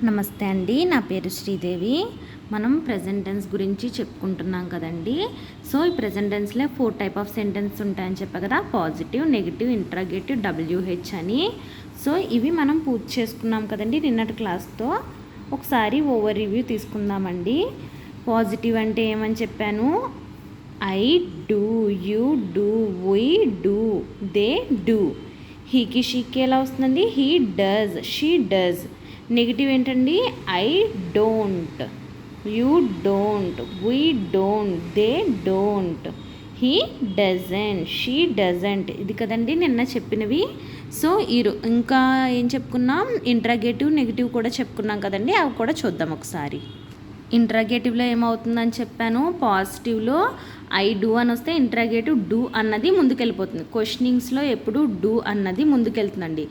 నమస్తే అండి, నా పేరు శ్రీదేవి. మనం ప్రెజెంట్ టెన్స్ గురించి చెప్పుకుంటున్నాం కదండి. సో ఈ ప్రెజెంట్ టెన్స్లో 4 టైప్ ఆఫ్ సెంటెన్స్ ఉంటాయని చెప్పా కదా, పాజిటివ్, నెగిటివ్, ఇంట్రాగేటివ్, WH అని. సో ఇవి మనం పూర్తి చేసుకున్నాం కదండి నిన్నటి క్లాస్తో. ఒకసారి ఓవర్ రివ్యూ తీసుకుందామండి. పాజిటివ్ అంటే ఏమని చెప్పాను? I, do, you, do, we, do, they, do. హీకి షీకి ఎలా వస్తుందండి? He does, she does. Negative ఏంటండి? I don't, you don't, we don't, they don't, he doesn't, she doesn't. ఇది కదండి నిన్న చెప్పినవి. సో ఇంకా ఏం చెప్పుకున్నాం? ఇంట్రాగేటివ్, నెగిటివ్ కూడా చెప్పుకున్నాం కదండి. అవి కూడా చూద్దాం ఒకసారి. ఇంట్రాగేటివ్లో ఏమవుతుందని చెప్పాను? పాజిటివ్లో ఐ డూ అని వస్తే ఇంట్రాగేటివ్ డూ అన్నది ముందుకెళ్ళిపోతుంది. క్వశ్చనింగ్స్లో ఎప్పుడు డూ అన్నది ముందుకెళ్తుందండి.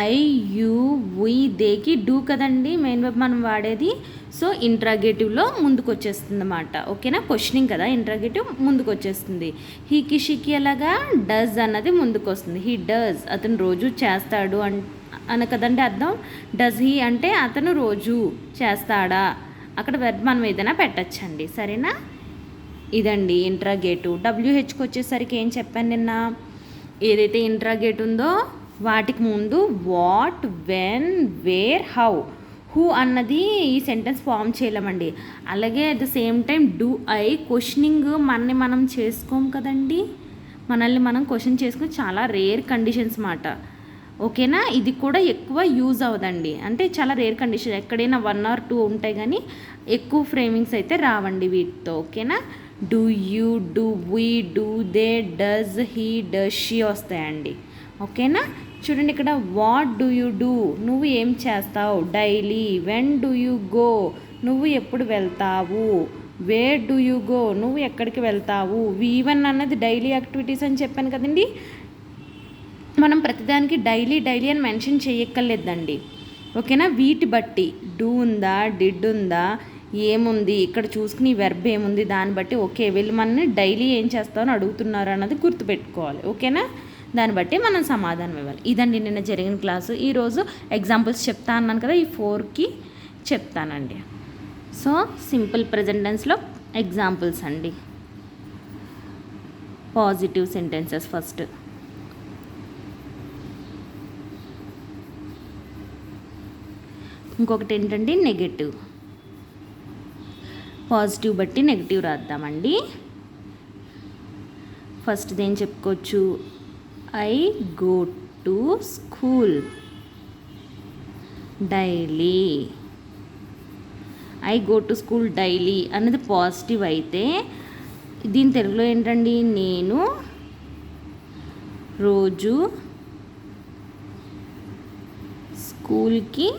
ఐ, యూ, వీ, దేకి డూ కదండి మెయిన్ వెబ్ మనం వాడేది. సో ఇంట్రాగేటివ్లో ముందుకు వచ్చేస్తుంది అన్నమాట. ఓకేనా? క్వశ్చనింగ్ కదా, ఇంట్రాగేటివ్ ముందుకు వచ్చేస్తుంది. హీకి షీకి అలాగా డస్ అన్నది ముందుకు వస్తుంది. హీ డస్, అతను రోజు చేస్తాడు అన కదండి అర్థం. డస్ హీ అంటే అతను రోజు చేస్తాడా, అక్కడ వెర్బ్ మనం ఏదైనా పెట్టచ్చండి. సరేనా? ఇదండి ఇంట్రాగేటివ్. WHకి వచ్చేసరికి ఏం చెప్పాను నిన్న? ఏదైతే ఇంట్రాగేట్ ఉందో వాటికి ముందు what, when, where, how, who అన్నది ఈ సెంటెన్స్ ఫామ్ చేయలేమండి. అలాగే at the same time do I questioning మనం చేసుకోం కదండి. మనల్ని మనం క్వశ్చన్ చేసుకుని చాలా రేర్ కండిషన్స్ మాట. ఓకేనా? ఇది కూడా ఎక్కువ యూజ్ అవ్వదండి. అంటే చాలా రేర్ కండిషన్, ఎక్కడైనా 1 or 2 ఉంటాయి కానీ ఎక్కువ ఫ్రేమింగ్స్ అయితే రావండి వీటితో. ఓకేనా? Do you, do we, do they, does he, does she వస్తాయండి. ఓకేనా? చూడండి ఇక్కడ వాట్ డూ యూ డూ, నువ్వు ఏం చేస్తావు daily. When do you go, నువ్వు ఎప్పుడు వెళ్తావు. వేర్ డూ యూ గో, నువ్వు ఎక్కడికి వెళ్తావు. వీవన్ అన్నది డైలీ యాక్టివిటీస్ అని చెప్పాను కదండి. మనం ప్రతిదానికి డైలీ అని మెన్షన్ చేయక్కర్లేదండి. ఓకేనా? వీటి బట్టి డూ ఉందా, డిడ్ ఉందా, ఏముంది ఇక్కడ చూసుకుని వెర్బ్ ఏముంది దాన్ని బట్టి ఓకే వీళ్ళు మనని డైలీ ఏం చేస్తామని అడుగుతున్నారు అన్నది గుర్తుపెట్టుకోవాలి. ఓకేనా? దాన్ని బట్టి మనం సమాధానం ఇవ్వాలి. ఇదండి నిన్న జరిగిన క్లాసు. ఈరోజు ఎగ్జాంపుల్స్ చెప్తా అన్నాను కదా, ఈ 4కి చెప్తానండి. సో సింపుల్ ప్రెజెంట్ టెన్స్లో ఎగ్జాంపుల్స్ అండి. Positive sentences first. ఇంకొకటి ఏంటంటే నెగటివ్. పాజిటివ్ బట్టి నెగిటివ్ రాద్దామండి. ఫస్ట్ది ఏం చెప్పుకోవచ్చు? I go to school daily. I go to school daily అన్నది పాజిటివ్ అయితే దీని తెలుగులో ఏంటండి? నేను రోజు స్కూల్కి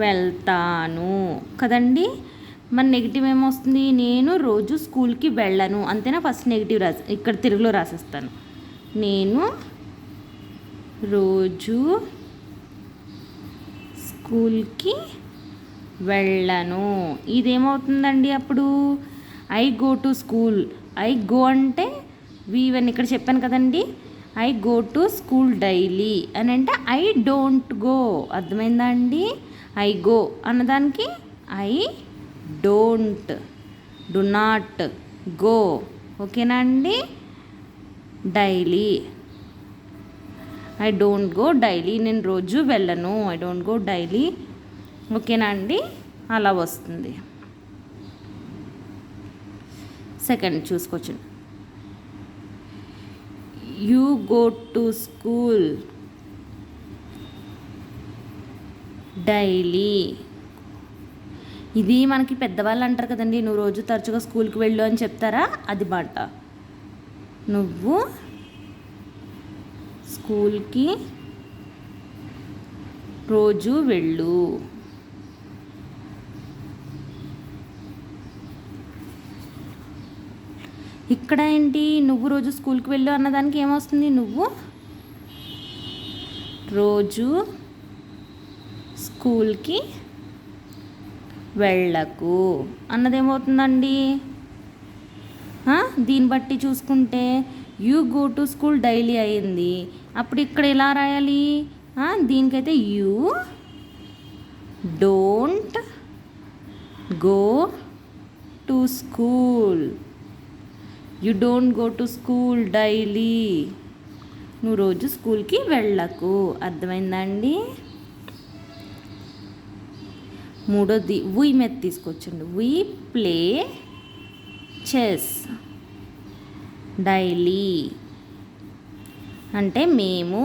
వెళ్తాను కదండి. మన నెగిటివ్ ఏమొస్తుంది? నేను రోజు స్కూల్కి వెళ్ళను. అంతేనా? ఫస్ట్ నెగిటివ్ ఇక్కడ తెలుగులో రాసేస్తాను. నేను రోజు స్కూల్కి వెళ్ళను. ఇదేమవుతుందండి అప్పుడు? I go to school. I go అంటే వీవన్ ఇక్కడ చెప్పాను కదండి. I go to school daily అని అంటే ఐ డోంట్ గో. అర్థమైందా అండి? ఐ గో అన్నదానికి I don't, do not go. ఓకేనా అండి? Daily, I don't go daily, నేను రోజు వెళ్ళను. I don't go daily. ఓకేనా అండి? అలా వస్తుంది. సెకండ్ చూసుకోవచ్చు. You go to school daily. ఇది మనకి పెద్దవాళ్ళు అంటారు కదండి, నువ్వు రోజు తరచుగా స్కూల్కి వెళ్ళు అని చెప్తారా, అది మాట. నువ్వు స్కూల్కి రోజు వెళ్ళు. ఇక్కడ ఏంటి? నువ్వు రోజు స్కూల్కి వెళ్ళు అన్నదానికి ఏమొస్తుంది? నువ్వు రోజు స్కూల్కి వెళ్ళకు అన్నదేమవుతుందండి? దీన్ని బట్టి చూసుకుంటే you go to school daily అయింది. అప్పుడు ఇక్కడ ఎలా రాయాలి? దీనికైతే you don't go to school. You don't go to school daily. నువ్వు రోజు స్కూల్కి వెళ్ళకు. అర్థమైందా అండి? మూడోది వి మీద తీసుకొచ్చండి. We play chess daily. అంటే మేము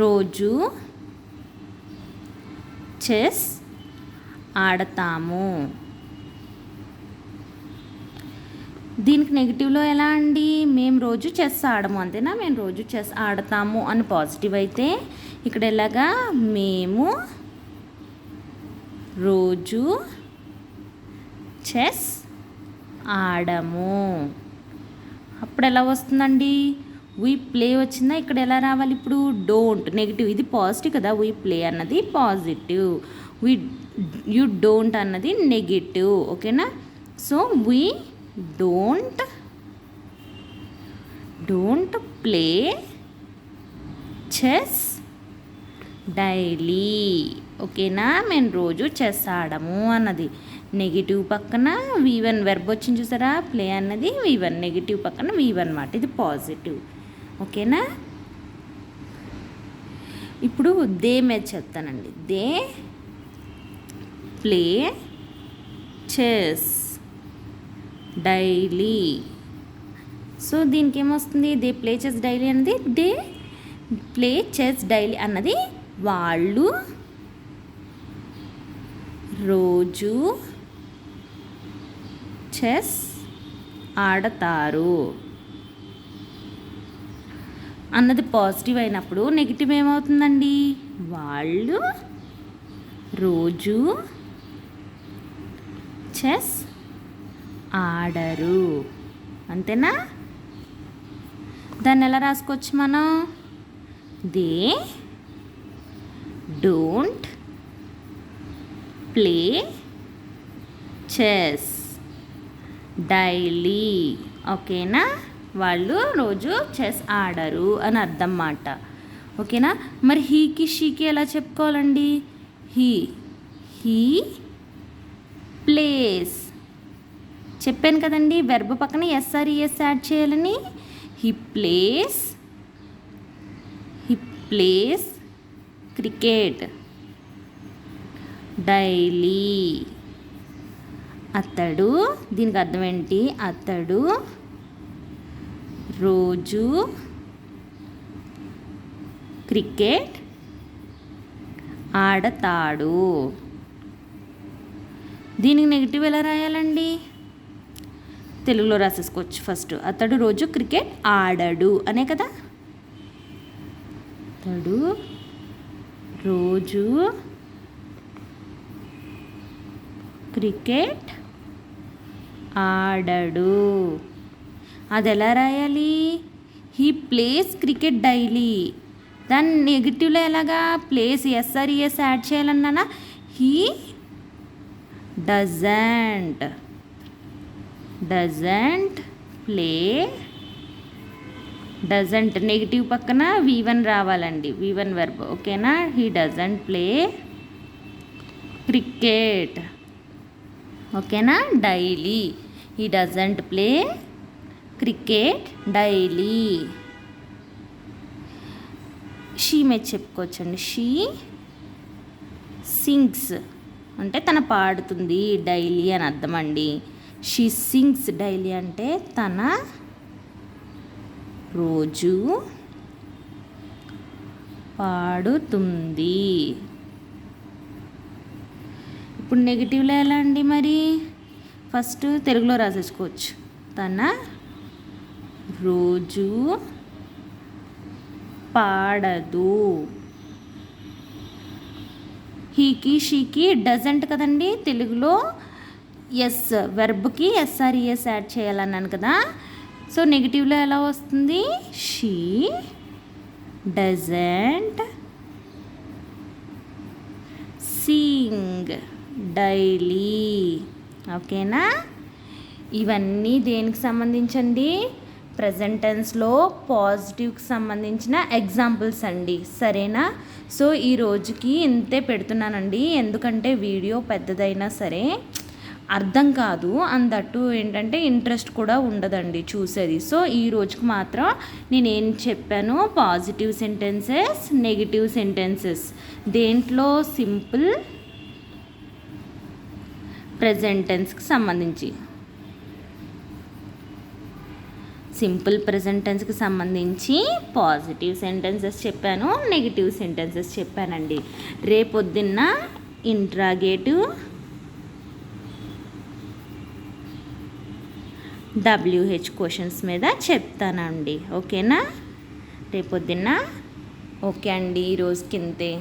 రోజు చెస్ ఆడతాము. దీనికి నెగిటివ్లో ఎలా అండి? మేము రోజు చెస్ ఆడము, అంతేనా? మేము రోజు చెస్ ఆడతాము అని పాజిటివ్ అయితే, ఇక్కడ ఎలాగా? మేము రోజు చెస్ ఆడము. అప్పుడు ఎలా వస్తుందండి? వీ ప్లే వచ్చిందా? ఇక్కడ ఎలా రావాలి ఇప్పుడు? డోంట్ నెగిటివ్, ఇది పాజిటివ్ కదా. వీ ప్లే అన్నది పాజిటివ్, యూ డోంట్ అన్నది నెగిటివ్. ఓకేనా? So we don't play chess daily. ఓకేనా? మేము రోజు చెస్ ఆడము అన్నది. నెగిటివ్ పక్కన V1 వెర్బ్ వచ్చింది చూసారా? ప్లే అన్నది V1, నెగిటివ్ పక్కన V1 అన్నమాట. ఇది పాజిటివ్. ఓకేనా? ఇప్పుడు దే మీద చెప్తానండి. They play chess daily. So దీనికి ఏమొస్తుంది? దే ప్లే చెస్ డైలీ అన్నది దే ప్లే చెస్ డైలీ అన్నది వాళ్ళు రోజు చెస్ ఆడతారు అన్నది పాజిటివ్ అయినప్పుడు నెగిటివ్ ఏమవుతుందండి? వాళ్ళు రోజు చెస్ ఆడరు. అంతేనా? దాన్ని ఎలా రాసుకోవచ్చు మనం? They don't play chess daily. ఓకేనా? వాళ్ళు రోజు చెస్ ఆడరు అని అర్థం మాట. ఓకేనా? మరి హీకి షీకి ఎలా చెప్పుకోవాలండి? He plays. చెప్పాను కదండి, వెర్బ్ పక్కన ఎస్ఆర్ఈఎస్ యాడ్ చేయాలని. He plays cricket daily. అతడు, దీనికి అర్థం ఏంటి? అతడు రోజు క్రికెట్ ఆడతాడు. దీనికి నెగిటివ్ ఎలా రాయాలండి? తెలుగులో రాసేసుకోవచ్చు. ఫస్ట్ అతడు రోజు క్రికెట్ ఆడడు అనే కదా. అతడు రోజు క్రికెట్ ఆడడు. అది ఎలా రాయాలి? He plays cricket daily. దాన్ని నెగిటివ్లో ఎలాగా? ప్లేస్ ఎస్ఆర్ఈఎస్ యాడ్ చేయాలన్నానా? He doesn't play. Doesn't negative పక్కన V1 రావాలండి, V1 వెర్బ్. ఓకేనా? He doesn't play cricket. ఓకేనా? Daily. He doesn't play cricket daily. She మీద చెప్పుకోవచ్చండి. షీ సింగ్స్ అంటే తన పాడుతుంది డైలీ అని అర్థం అండి. షీ సింగ్స్ డైలీ అంటే తన రోజు పాడుతుంది. ఇప్పుడు నెగిటివ్లో ఎలా అండి? మరి ఫస్ట్ తెలుగులో రాసేసుకోవచ్చు. తన రోజు పాడదు. హీకి షీకి డజంట్ కదండి. తెలుగులో ఎస్ వెర్బ్కి ఎస్ఆర్ఈఎస్ యాడ్ చేయాలన్నాను కదా. సో నెగిటివ్లో ఎలా వస్తుంది? She doesn't Singh daily. ఓకేనా? ఇవన్నీ దేనికి సంబంధించండి? ప్రెజెంట్ టెన్స్లో పాజిటివ్కి సంబంధించిన ఎగ్జాంపుల్స్ అండి, సరేనా? సో ఈ రోజుకి ఇంతే పెడుతున్నానండి, ఎందుకంటే వీడియో పెద్దదైనా సరే అర్థం కాదు, అందట్టు ఏంటంటే ఇంట్రెస్ట్ కూడా ఉండదండి చూసేది. సో ఈ రోజుకి మాత్రం నేను ఏం చెప్పాను, పాజిటివ్ సెంటెన్సెస్, నెగిటివ్ సెంటెన్సెస్, దేంట్లో సింపుల్ ప్రెజెంట్ టెన్స్కి సంబంధించి, సింపుల్ ప్రెజెంట్ టెన్స్కి సంబంధించి పాజిటివ్ సెంటెన్సెస్ చెప్పాను, నెగిటివ్ సెంటెన్సెస్ చెప్పానండి. రేపొద్దున్న ఇంట్రాగేటివ్, WH క్వశ్చన్స్ మీద చెప్తానండి, ఓకేనా? రేపొద్దున్న. ఓకే అండి, ఈరోజుకి ఇంతే.